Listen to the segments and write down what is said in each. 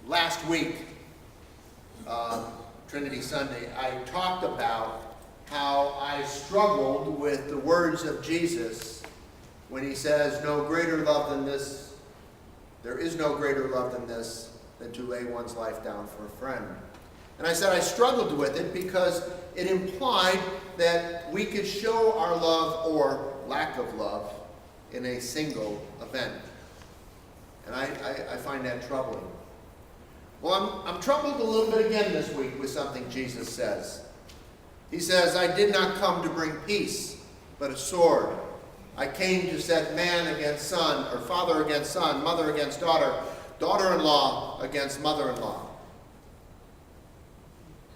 Last week, Trinity Sunday, I talked about how I struggled with the words of Jesus when he says, "No greater love than this, there is no greater love than this, than to lay one's life down for a friend." And I said I struggled with it because it implied that we could show our love or lack of love in a single event. And I find that troubling. Well, I'm troubled a little bit again this week with something Jesus says. He says, "I did not come to bring peace, but a sword. I came to set man against son, or father against son, mother against daughter, daughter-in-law against mother-in-law."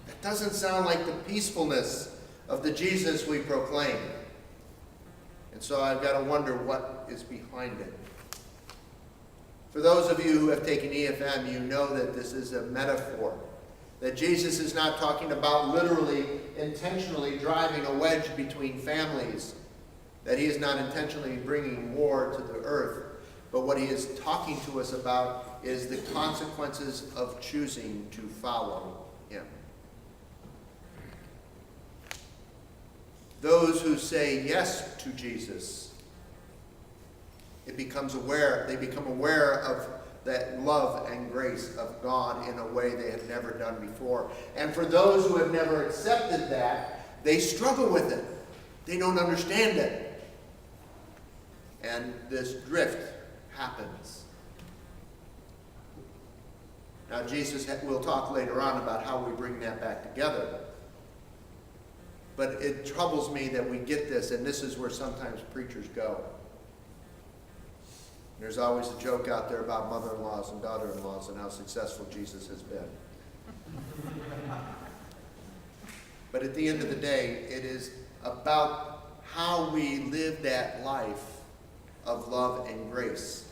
That doesn't sound like the peacefulness of the Jesus we proclaim. And so I've got to wonder what is behind it. For those of you who have taken EFM, you know that this is a metaphor. That Jesus is not talking about literally, intentionally driving a wedge between families. That he is not intentionally bringing war to the earth. But what he is talking to us about is the consequences of choosing to follow him. Those who say yes to Jesus, they become aware of that love and grace of God in a way they have never done before. And for those who have never accepted that, they struggle with it. They don't understand it. And this drift happens. Now, Jesus will talk later on about how we bring that back together. But it troubles me that we get this, and this is where sometimes preachers go. There's always a joke out there about mother-in-laws and daughter-in-laws and how successful Jesus has been. But at the end of the day, it is about how we live that life of love and grace.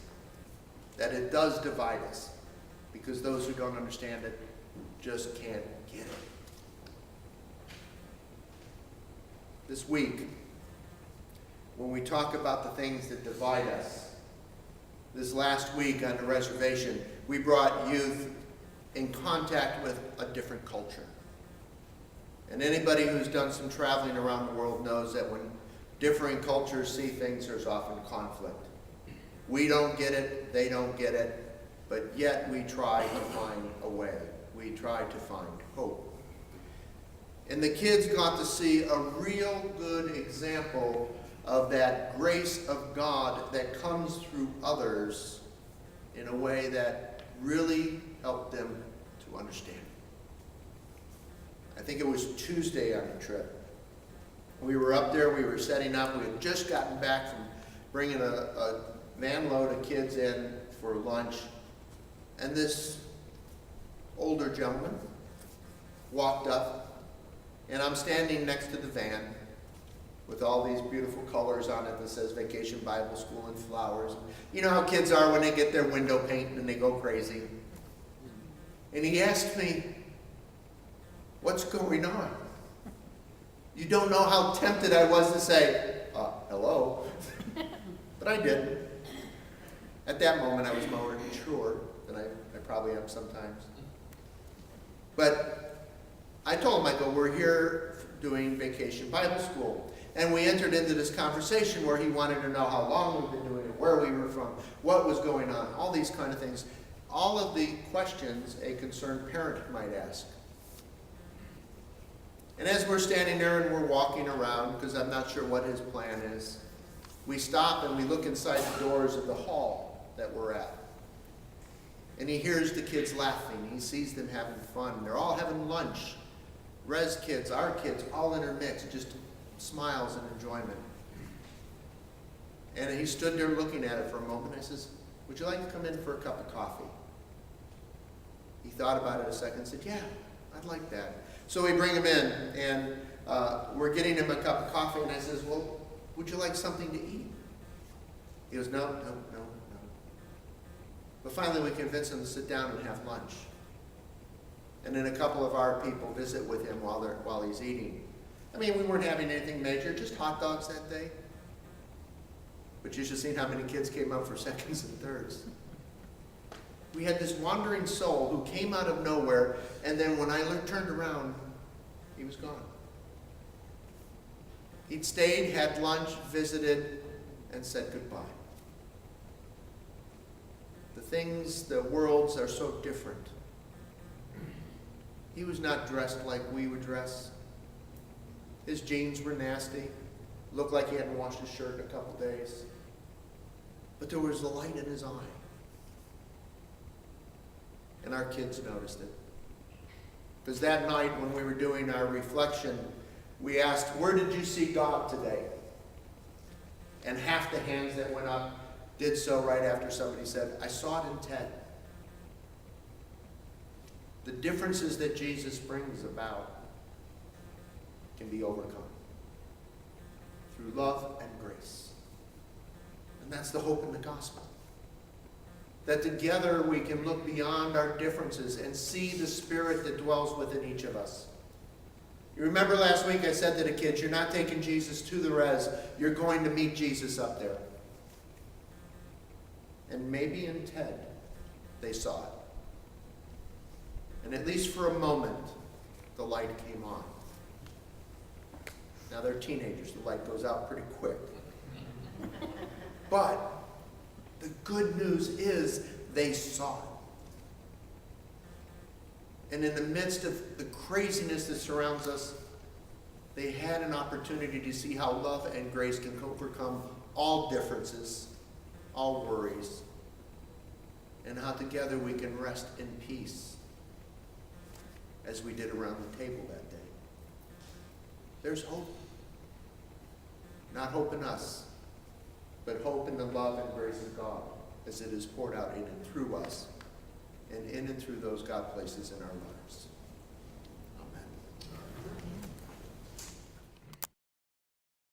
That it does divide us. Because those who don't understand it just can't get it. This week, when we talk about the things that divide us, this last week on the reservation, we brought youth in contact with a different culture. And anybody who's done some traveling around the world knows that when differing cultures see things, there's often conflict. We don't get it, they don't get it, but yet we try to find a way. We try to find hope. And the kids got to see a real good example of that grace of God that comes through others in a way that really helped them to understand. I think it was Tuesday on the trip. We were up there, we were setting up, we had just gotten back from bringing a van load of kids in for lunch, and this older gentleman walked up, and I'm standing next to the van with all these beautiful colors on it that says Vacation Bible School and flowers. You know how kids are when they get their window paint and they go crazy. And he asked me, "What's going on?" You don't know how tempted I was to say, hello. But I did. At that moment, I was more mature than I probably am sometimes. But I told him, I go, "We're here doing Vacation Bible School." And we entered into this conversation where he wanted to know how long we've been doing it, where we were from, what was going on, all these kind of things. All of the questions a concerned parent might ask. And as we're standing there and we're walking around, because I'm not sure what his plan is, we stop and we look inside the doors of the hall that we're at. And he hears the kids laughing. He sees them having fun. They're all having lunch. Res kids, our kids, all intermixed, just smiles and enjoyment. And he stood there looking at it for a moment. I says, "Would you like to come in for a cup of coffee?" He thought about it a second and said, "Yeah, I'd like that." So we bring him in, and we're getting him a cup of coffee, and I says, "Well, would you like something to eat?" He goes, no. But finally we convince him to sit down and have lunch. And then a couple of our people visit with him while he's eating. I mean, we weren't having anything major, just hot dogs that day. But you should have seen how many kids came up for seconds and thirds. We had this wandering soul who came out of nowhere, and then when I turned around, he was gone. He'd stayed, had lunch, visited, and said goodbye. The things, the worlds are so different. He was not dressed like we would dress. His jeans were nasty. Looked like he hadn't washed his shirt in a couple days. But there was a light in his eye. And our kids noticed it. Because that night when we were doing our reflection, we asked, where did you see God today? And half the hands that went up did so right after somebody said, I saw it in Ted. The differences that Jesus brings about can be overcome through love and grace. And that's the hope in the gospel. That together we can look beyond our differences and see the Spirit that dwells within each of us. You remember last week I said to the kids, you're not taking Jesus to the res, you're going to meet Jesus up there. And maybe in Ted, they saw it. And at least for a moment, the light came on. Now they're teenagers, the light goes out pretty quick. But the good news is they saw it. And in the midst of the craziness that surrounds us, they had an opportunity to see how love and grace can overcome all differences, all worries, and how together we can rest in peace as we did around the table that day. There's hope. Not hope in us, but hope in the love and grace of God as it is poured out in and through us and in and through those God places in our lives.